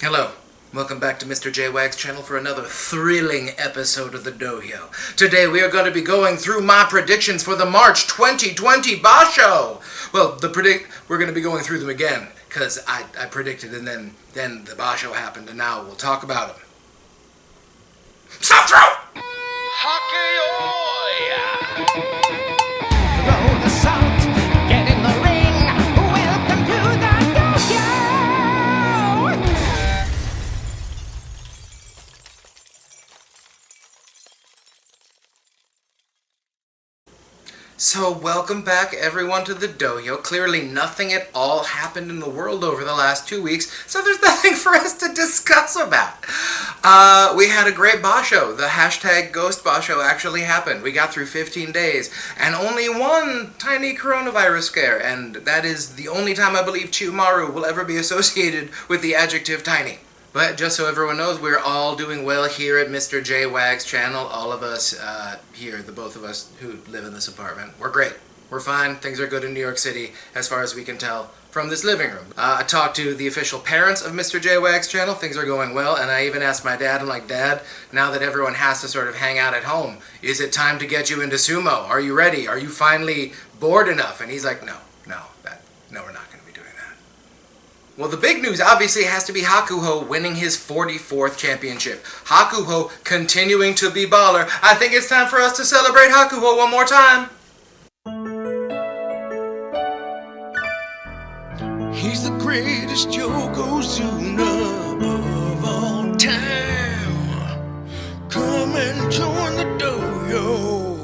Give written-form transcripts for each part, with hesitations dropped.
Hello, welcome back to Mr JWags channel for another thrilling episode of the Dohyo. Today we are going to be going through my predictions for the March 2020 Basho. Well, we're going to be going through them again, because I predicted and then the Basho happened, and now we'll talk about them. Stop throw! Hakuho! Roll the salt, get in the ring. Welcome to the Dohyo. So welcome back everyone to the Dohyo. Clearly nothing at all happened in the world over the last 2 weeks, so there's nothing for us to discuss about. We had a great Basho. The hashtag Ghost Basho actually happened. We got through 15 days, and only one tiny coronavirus scare, and that is the only time I believe Chiyomaru will ever be associated with the adjective tiny. But just so everyone knows, we're all doing well here at Mr JWags channel. All of us here, the both of us who live in this apartment, we're great. We're fine. Things are good in New York City, as far as we can tell from this living room. I talked to the official parents of Mr JWags channel. Things are going well, and I even asked my dad, I'm like, Dad, now that everyone has to sort of hang out at home, is it time to get you into sumo? Are you ready? Are you finally bored enough? And he's like, no, we're not going to be doing that. Well, the big news obviously has to be Hakuho winning his 44th championship. Hakuho continuing to be baller. I think it's time for us to celebrate Hakuho one more time. He's the greatest Yokozuna of all time. Come and join the Dohyo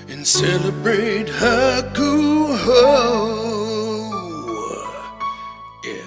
and celebrate Hakuho. Yeah.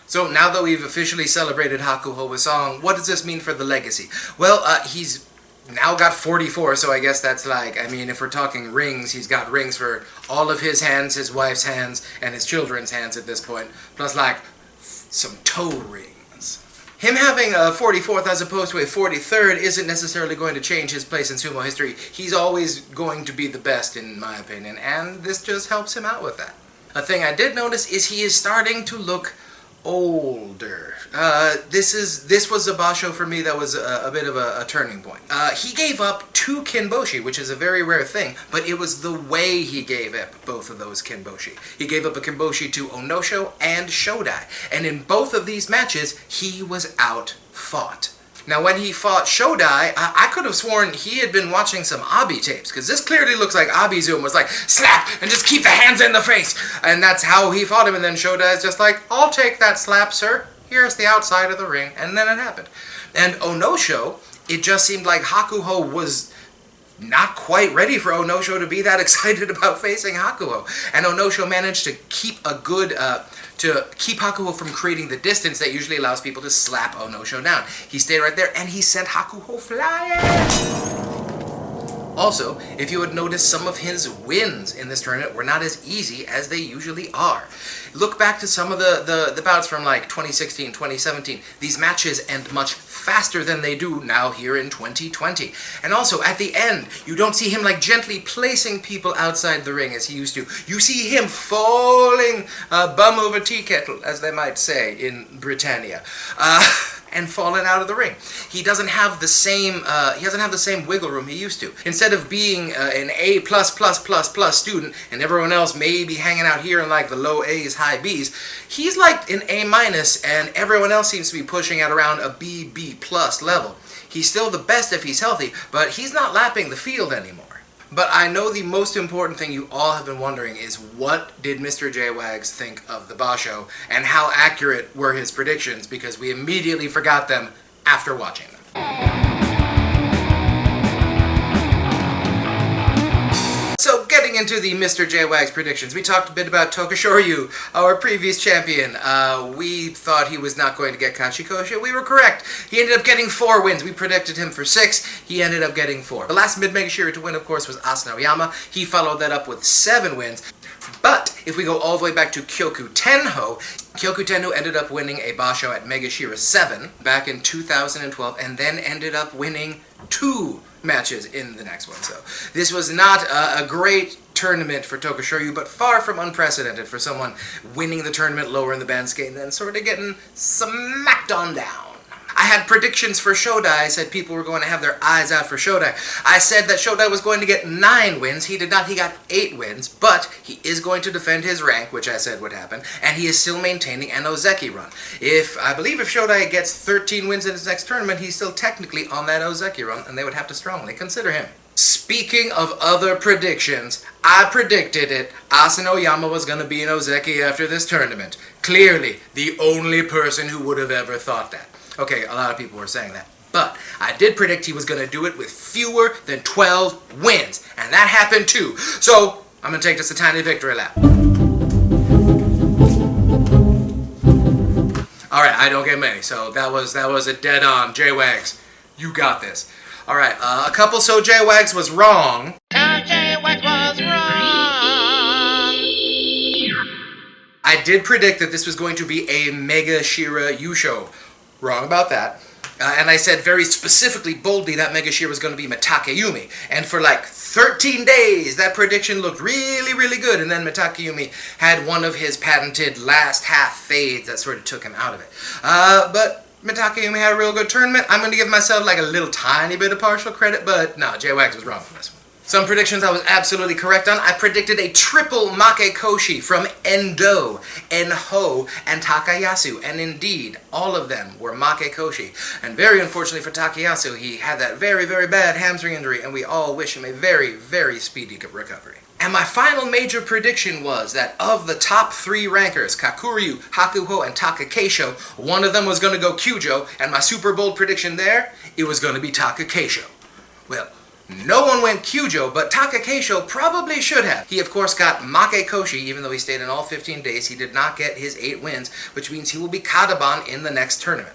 So now that we've officially celebrated Hakuho with song, what does this mean for the legacy? Well, he's now got 44, so I guess that's like, I mean, if we're talking rings, he's got rings for all of his hands, his wife's hands, and his children's hands at this point, plus like some toe rings. Him having a 44th as opposed to a 43rd isn't necessarily going to change his place in sumo history. He's always going to be the best, in my opinion, and this just helps him out with that. A thing I did notice is he is starting to look older. This was a Basho for me that was a bit of a turning point. He gave up 2 kinboshi, which is a very rare thing, but it was the way he gave up both of those kinboshi. He gave up a kinboshi to Onosho and Shodai, and in both of these matches, he was outfought. Now, when he fought Shodai, I could have sworn he had been watching some Abi tapes, because this clearly looks like Abizoom was like, slap, and just keep the hands in the face, and that's how he fought him, and then Shodai's just like, I'll take that slap, sir. Here's the outside of the ring, and then it happened. And Onosho, it just seemed like Hakuho was not quite ready for Onosho to be that excited about facing Hakuho, and Onosho managed to keep a good, to keep Hakuho from creating the distance that usually allows people to slap Onosho down. He stayed right there, and he sent Hakuho flying! Also, if you would notice, some of his wins in this tournament were not as easy as they usually are. Look back to some of the bouts from like 2016, 2017. These matches end much faster than they do now here in 2020. And also, at the end, you don't see him like gently placing people outside the ring as he used to. You see him falling bum over tea kettle, as they might say in Britannia. And falling out of the ring. He doesn't have the same wiggle room he used to. Instead of being an A+++ student and everyone else may be hanging out here in like the low A's, high B's, he's like an A- and everyone else seems to be pushing at around a B+ level. He's still the best if he's healthy, but he's not lapping the field anymore. But I know the most important thing you all have been wondering is, what did Mr. JWags think of the Basho, and how accurate were his predictions, because we immediately forgot them after watching them. So, getting into the Mr. JWags predictions, we talked a bit about Tokashoryu, our previous champion. We thought he was not going to get Kachikosha. We were correct. He ended up getting 4 wins. We predicted him for 6. He ended up getting 4. The last mid-Megashira to win, of course, was Asano Yama. He followed that up with 7 wins. But if we go all the way back to Kyoku Tenho ended up winning a Basho at Megashira 7 back in 2012, and then ended up winning 2 matches in the next one. So this was not a great tournament for Tokushoryu, but far from unprecedented for someone winning the tournament lower in the band scale and then sort of getting smacked on down. I had predictions for Shodai. I said people were going to have their eyes out for Shodai. I said that Shodai was going to get 9 wins. He did not. He got 8 wins, but he is going to defend his rank, which I said would happen, and he is still maintaining an Ozeki run. I believe if Shodai gets 13 wins in his next tournament, he's still technically on that Ozeki run, and they would have to strongly consider him. Speaking of other predictions, I predicted it. Asano Yama was going to be an Ozeki after this tournament. Clearly, the only person who would have ever thought that. Okay, a lot of people were saying that. But I did predict he was going to do it with fewer than 12 wins. And that happened too. So, I'm going to take this a tiny victory lap. Alright, I don't get many. So that was a dead on. JWags, you got this. Alright, a couple so JWags was wrong. JWags was wrong. I did predict that this was going to be a Mega Shira Yusho. Wrong about that. And I said very specifically, boldly, that Mega Shira was going to be Mitakeyumi. And for like 13 days, that prediction looked really, really good. And then Mitakeyumi had one of his patented last half fades that sort of took him out of it. But Mitakeyumi had a real good tournament. I'm going to give myself like a little tiny bit of partial credit, but no, JWags was wrong on this one. Some predictions I was absolutely correct on. I predicted a triple Makekoshi from Endo, Enho, and Takayasu. And indeed, all of them were Makekoshi. And very unfortunately for Takayasu, he had that very, very bad hamstring injury, and we all wish him a very, very speedy recovery. And my final major prediction was that of the top 3 rankers, Kakuryu, Hakuho, and Takakeisho, one of them was going to go Kyujo, and my super bold prediction there, it was going to be Takakeisho. Well, no one went Kyujo, but Takakeisho probably should have. He, of course, got Makekoshi, even though he stayed in all 15 days. He did not get his 8 wins, which means he will be Kataban in the next tournament.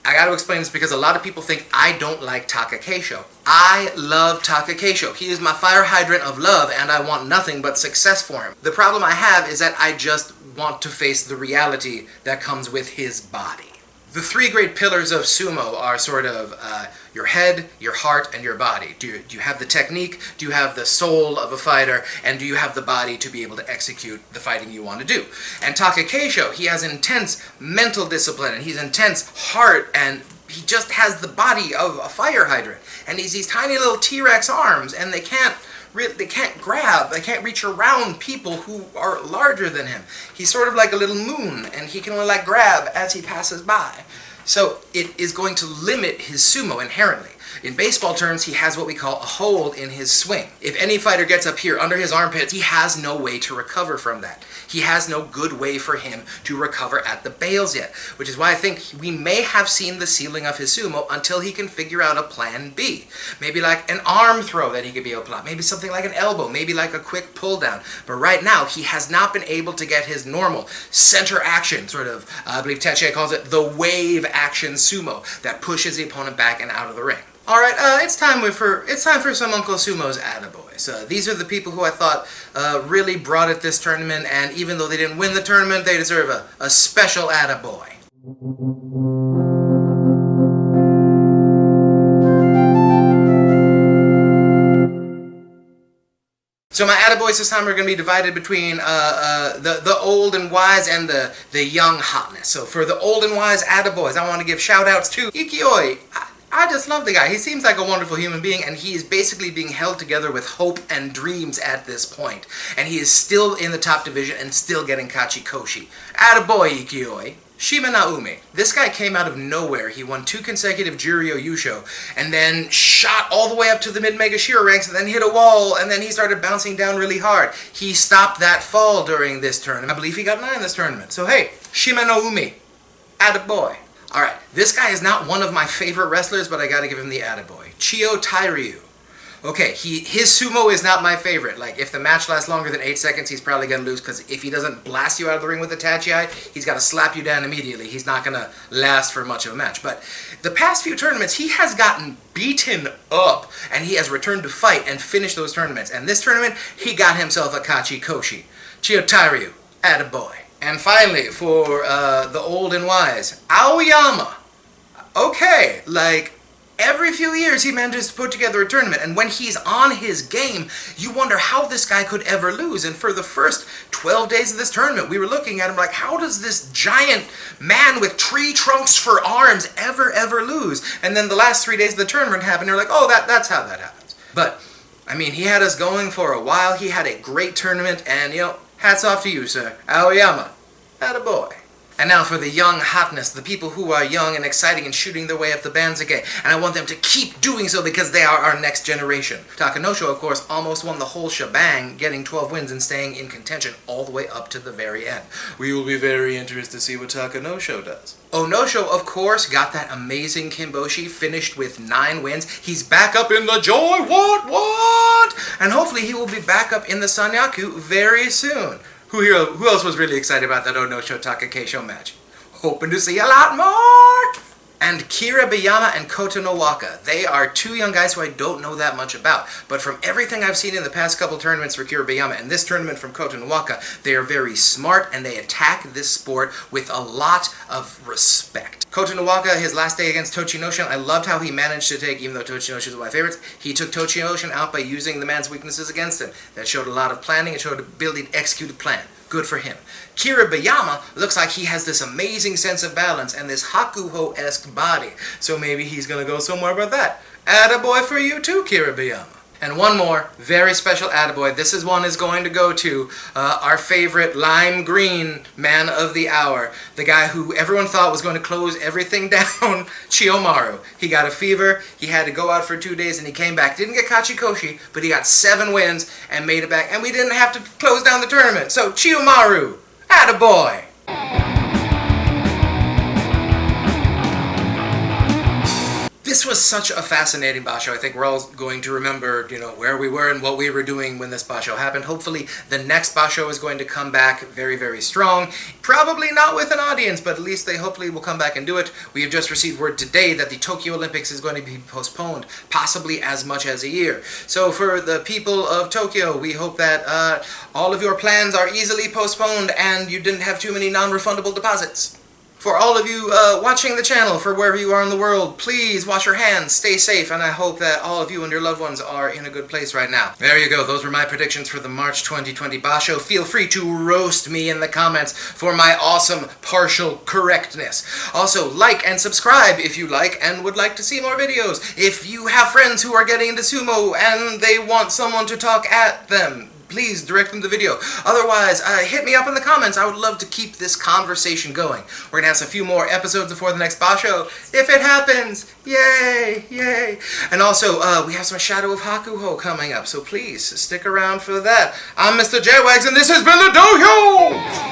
I gotta explain this because a lot of people think I don't like Takakeisho. I love Takakeisho. He is my fire hydrant of love, and I want nothing but success for him. The problem I have is that I just want to face the reality that comes with his body. The 3 great pillars of sumo are sort of your head, your heart, and your body. Do you have the technique? Do you have the soul of a fighter? And do you have the body to be able to execute the fighting you want to do? And Takakeisho, he has intense mental discipline, and he's intense heart, and he just has the body of a fire hydrant. And he's these tiny little T-Rex arms, and they can't grab, they can't reach around people who are larger than him. He's sort of like a little moon, and he can only like grab as he passes by. So it is going to limit his sumo inherently. In baseball terms, he has what we call a hole in his swing. If any fighter gets up here under his armpits, he has no way to recover from that. He has no good way for him to recover at the bales yet, which is why I think we may have seen the ceiling of his sumo until he can figure out a plan B. Maybe like an arm throw that he could be able to pull out, maybe something like an elbow, maybe like a quick pull down. But right now, he has not been able to get his normal center action, sort of, I believe Teche calls it the wave action sumo, that pushes the opponent back and out of the ring. Alright, it's time for some Uncle Sumo's Attaboys. These are the people who I thought really brought it this tournament, and even though they didn't win the tournament, they deserve a special Attaboy. So my Attaboys this time are going to be divided between the old and wise and the young hotness. So for the old and wise Attaboys, I want to give shout-outs to Ikioi. I just love the guy. He seems like a wonderful human being, and he is basically being held together with hope and dreams at this point. And he is still in the top division and still getting Kachikoshi. Attaboy, Ikioi. Shima Naomi. This guy came out of nowhere. He won 2 consecutive Juryo Yusho, and then shot all the way up to the mid-Mega Shira ranks, and then hit a wall, and then he started bouncing down really hard. He stopped that fall during this tournament. I believe he got 9 this tournament. So hey, Shima Naomi. Attaboy. Alright, this guy is not one of my favorite wrestlers, but I gotta give him the Attaboy. Chio Tairyu. Okay, his sumo is not my favorite. Like, if the match lasts longer than 8 seconds, he's probably gonna lose, because if he doesn't blast you out of the ring with a tachi, he's gotta slap you down immediately. He's not gonna last for much of a match. But the past few tournaments, he has gotten beaten up, and he has returned to fight and finished those tournaments. And this tournament, he got himself a Kachikoshi. Chio Tairyu, Attaboy. And finally, for the old and wise, Aoyama. Okay, like, Every few years he manages to put together a tournament, and when he's on his game, you wonder how this guy could ever lose. And for the first 12 days of this tournament, we were looking at him like, how does this giant man with tree trunks for arms ever lose? And then the last 3 days of the tournament happened, and you're like, oh, that's how that happens. But, I mean, he had us going for a while. He had a great tournament, and, hats off to you, sir. Aoyama. Attaboy. And now for the young hotness, the people who are young and exciting and shooting their way up the Banzuke. And I want them to keep doing so because they are our next generation. Takakeisho, of course, almost won the whole shebang, getting 12 wins and staying in contention all the way up to the very end. We will be very interested to see what Takakeisho does. Onosho, of course, got that amazing Kimboshi, finished with 9 wins. He's back up in the Joy, what? And hopefully he will be back up in the Sanyaku very soon. Who else was really excited about that Onosho Takakeisho match? Hoping to see a lot more! And Kirabayama and Kotonowaka. They are 2 young guys who I don't know that much about. But from everything I've seen in the past couple tournaments for Kirabayama and this tournament from Kotonowaka, they are very smart and they attack this sport with a lot of respect. Kotonowaka, his last day against Tochinoshin, I loved how he managed to take, even though Tochinoshin is one of my favorites, he took Tochinoshin out by using the man's weaknesses against him. That showed a lot of planning, it showed ability to execute a plan. Good for him. Kirabayama looks like he has this amazing sense of balance and this Hakuho-esque body. So maybe he's going to go somewhere about that. Attaboy for you too, Kirabayama. And one more, very special attaboy. This one is going to go to our favorite lime green man of the hour. The guy who everyone thought was going to close everything down, Chiyomaru. He got a fever, he had to go out for 2 days, and he came back. Didn't get Kachikoshi, but he got 7 wins and made it back. And we didn't have to close down the tournament. So, Chiyomaru, attaboy! This was such a fascinating Basho. I think we're all going to remember, where we were and what we were doing when this Basho happened. Hopefully, the next Basho is going to come back very, very strong. Probably not with an audience, but at least they hopefully will come back and do it. We have just received word today that the Tokyo Olympics is going to be postponed, possibly as much as a year. So for the people of Tokyo, we hope that all of your plans are easily postponed and you didn't have too many non-refundable deposits. For all of you watching the channel, for wherever you are in the world, please wash your hands, stay safe, and I hope that all of you and your loved ones are in a good place right now. There you go, those were my predictions for the March 2020 Basho. Feel free to roast me in the comments for my awesome partial correctness. Also, like and subscribe if you like and would like to see more videos. If you have friends who are getting into sumo and they want someone to talk at them, please direct them to the video. Otherwise, hit me up in the comments. I would love to keep this conversation going. We're going to have a few more episodes before the next Basho. If it happens! Yay! Yay! And also, we have some Shadow of Hakuho coming up, so please stick around for that. I'm Mr JWags, and this has been the Dohyo!